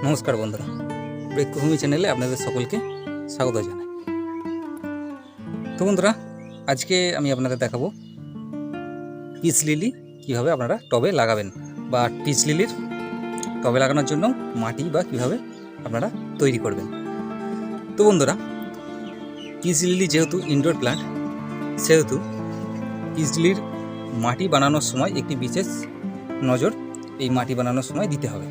নমস্কার বন্ধুরা, বৃক্ষভূমি চ্যানেলে আপনাদের সকলকে স্বাগত জানাই। তো বন্ধুরা, আজকে আমি আপনাদের দেখাবো পিস লিলি কীভাবে আপনারা টবে লাগাবেন, বা পিস লিলির টবে লাগানোর জন্য মাটি বা কীভাবে আপনারা তৈরি করবেন। তো বন্ধুরা, পিস লিলি যেহেতু ইনডোর প্ল্যান্ট, সেহেতু পিস লিলির মাটি বানানোর সময় একটি বিশেষ নজর এই মাটি বানানোর সময় দিতে হবে।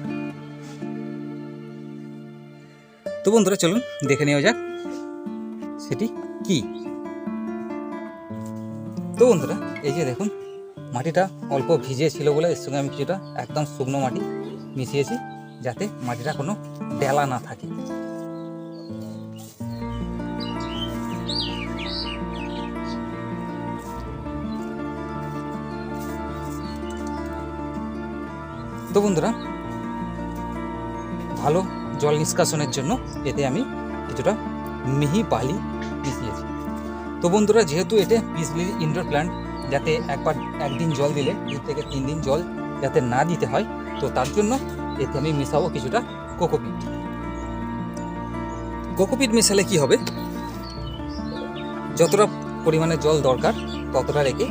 তো বন্ধুরা, চলুন দেখে নেওয়া যাক সেটি কি। তো বন্ধুরা, এই যে দেখুন, মাটিটা অল্প ভিজে ছিল বলে এর সঙ্গে আমি কিছুটা একদম শুকনো মাটি মিশিয়েছি, যাতে মাটিটা কোনো ডেলা না থাকে। তো বন্ধুরা, ভালো জল নিষ্কাশনের জন্য এতে আমি কিছুটা মিহি বালি মিশিয়েছি। তো বন্ধুরা, যেহেতু এটা পিস লিলি ইনডোর প্ল্যান্ট, যাতে একদিন জল দিলে 2 থেকে 3 দিন জল যাতে না দিতে হয়, তো তার জন্য এতে আমি মেশাবো কিছুটা কোকোপিট। কোকোপিট মেশালে কি হবে, যতটা পরিমাণে জল দরকার ততটা রেখে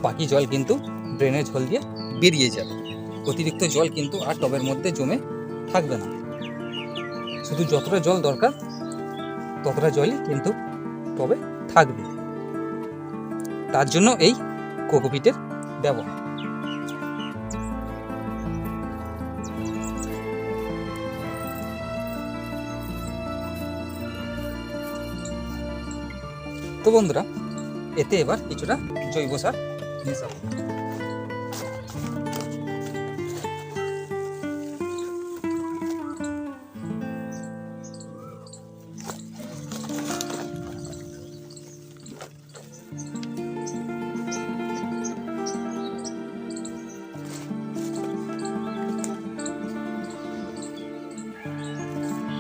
বাকি জল কিন্তু ড্রেনেজ হোল দিয়ে বেরিয়ে যাবে। অতিরিক্ত জল কিন্তু আর টবের মধ্যে জমে থাকবে না। শুধু যতটা জল দরকার ততটা জলই কিন্তু টবে থাকবে। তার জন্য এই কোকোপিটের ব্যবহার। তো বন্ধুরা, এতে এবার কিছুটা জৈব সার মেশাবো।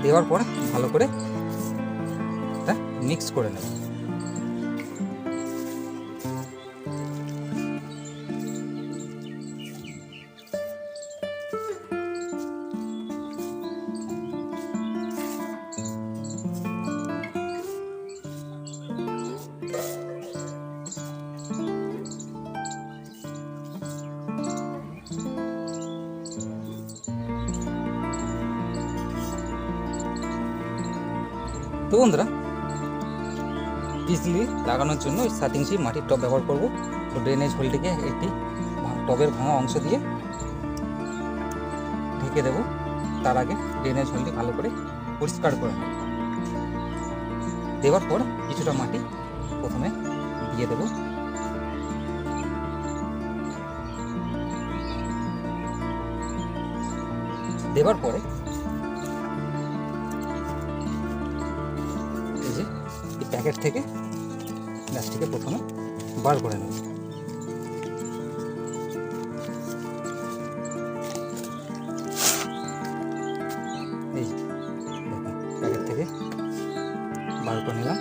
দেওয়ার পর ভালো করে এটা মিক্স করে নেব। তো বন্ধুরা, পিস লিলি লাগানোর জন্য 7 ইঞ্চি মাটির টব ব্যবহার করব। তো ড্রেনেজ হোলটিকে একটি টবের ভাঙা অংশ দিয়ে ঢেকে দেব। তার আগে ড্রেনেজ হোলটি ভালো করে পরিষ্কার করে নেব। দেওয়ার পর কিছুটা মাটি প্রথমে দিয়ে দেব। দেওয়ার পরে এই যে এই প্যাকেট থেকে গাছটিকে প্রথমে বার করে নেব। এই প্যাকেট থেকে বার করে নিলাম।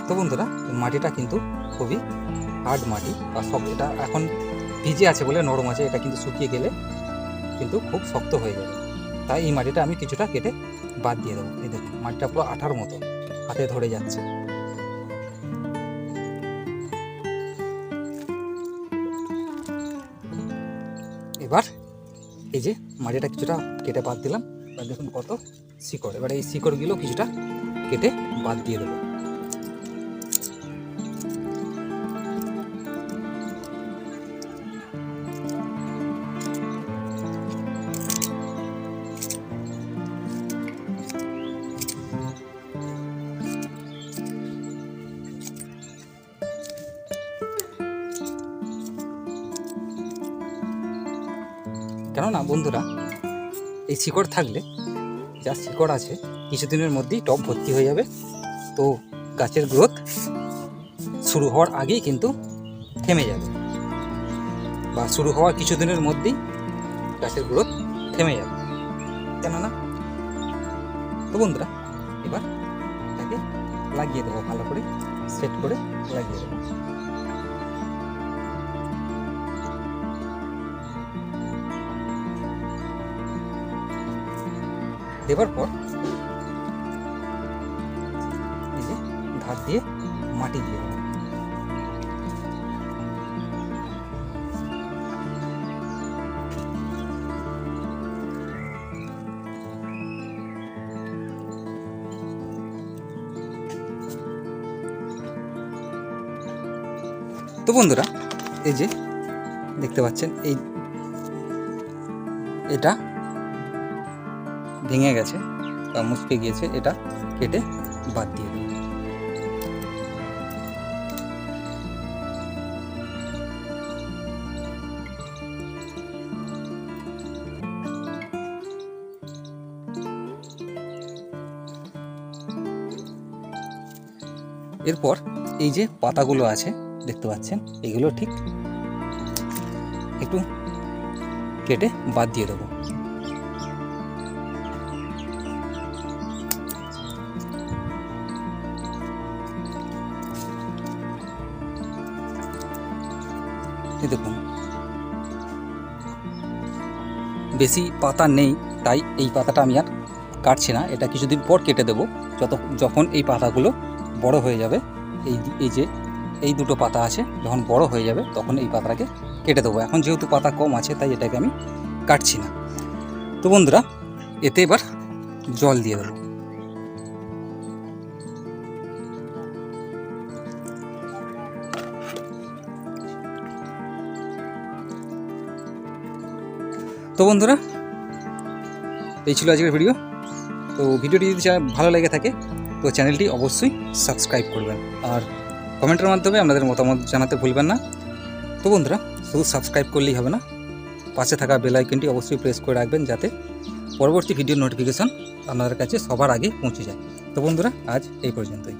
তো বন্ধুরা, মাটিটা কিন্তু খুবই হার্ড মাটি বা শক্ত। এটা এখন ভিজে আছে বলে নরম আছে, এটা কিন্তু শুকিয়ে গেলে কিন্তু খুব শক্ত হয়ে যাবে। তাই এই মাটিটা আমি কিছুটা কেটে বাদ দিয়ে দেবো। এই দেখুন, মাটিটা পুরো আঠার মতো হাতে ধরে যাচ্ছে। এবার এই যে মাটিটা কিছুটা কেটে বাদ দিলাম। এবার দেখুন কত শিকড়। এবার এই শিকড়গুলো কিছুটা কেটে বাদ দিয়ে দেবো। কেননা বন্ধুরা, এই শিকড় থাকলে, যা শিকড় আছে, কিছুদিনের মধ্যেই টব ভর্তি হয়ে যাবে। তো গাছের গ্রোথ শুরু হওয়ার আগেই কিন্তু থেমে যাবে, বা শুরু হওয়ার কিছুদিনের মধ্যেই গাছের গ্রোথ থেমে যাবে। কেননা তো বন্ধুরা, এবার এটাকে লাগিয়ে দেবো, ভালো করে সেট করে লাগিয়ে দেবো। দেওয়ার পর এই যে ধার দিয়ে মাটি দিয়ে দেবো। তো বন্ধুরা, এই যে দেখতে পাচ্ছেন এটা ভেঙে গেছে বা মুচকে গিয়েছে, এটা কেটে বাদ দিয়ে দিই। এরপর এই যে পাতাগুলো আছে দেখতে পাচ্ছেন, এগুলো ঠিক একটু কেটে বাদ দিয়ে দেবো। এই দেখুন বেশি পাতা নেই, তাই এই পাতাটা আমি আর কাটছি না, এটা কিছুদিন পর কেটে দেবো। যখন এই পাতাগুলো বড় হয়ে যাবে, এই যে এই দুটো পাতা আছে, যখন বড় হয়ে যাবে তখন এই পাতাটাকে কেটে দেবো। এখন যেহেতু পাতা কম আছে তাই এটাকে আমি কাটছি না। তো বন্ধুরা, এতে এবার জল দিয়ে দেবো। তো বন্ধুরা, এই ছিল আজকের ভিডিও। তো ভিডিওটি যদি ভালো লেগে থাকে তো চ্যানেলটি অবশ্যই সাবস্ক্রাইব করবেন, আর কমেন্টের মাধ্যমে আপনাদের মতামত জানাতে ভুলবেন না। তো বন্ধুরা, শুধু সাবস্ক্রাইব করলেই হবে না, পাশে থাকা বেল আইকনটি অবশ্যই প্রেস করে রাখবেন যাতে পরবর্তী ভিডিওর নোটিফিকেশন আপনাদের কাছে সবার আগে পৌঁছে যায়। তো বন্ধুরা, আজ এই পর্যন্তই।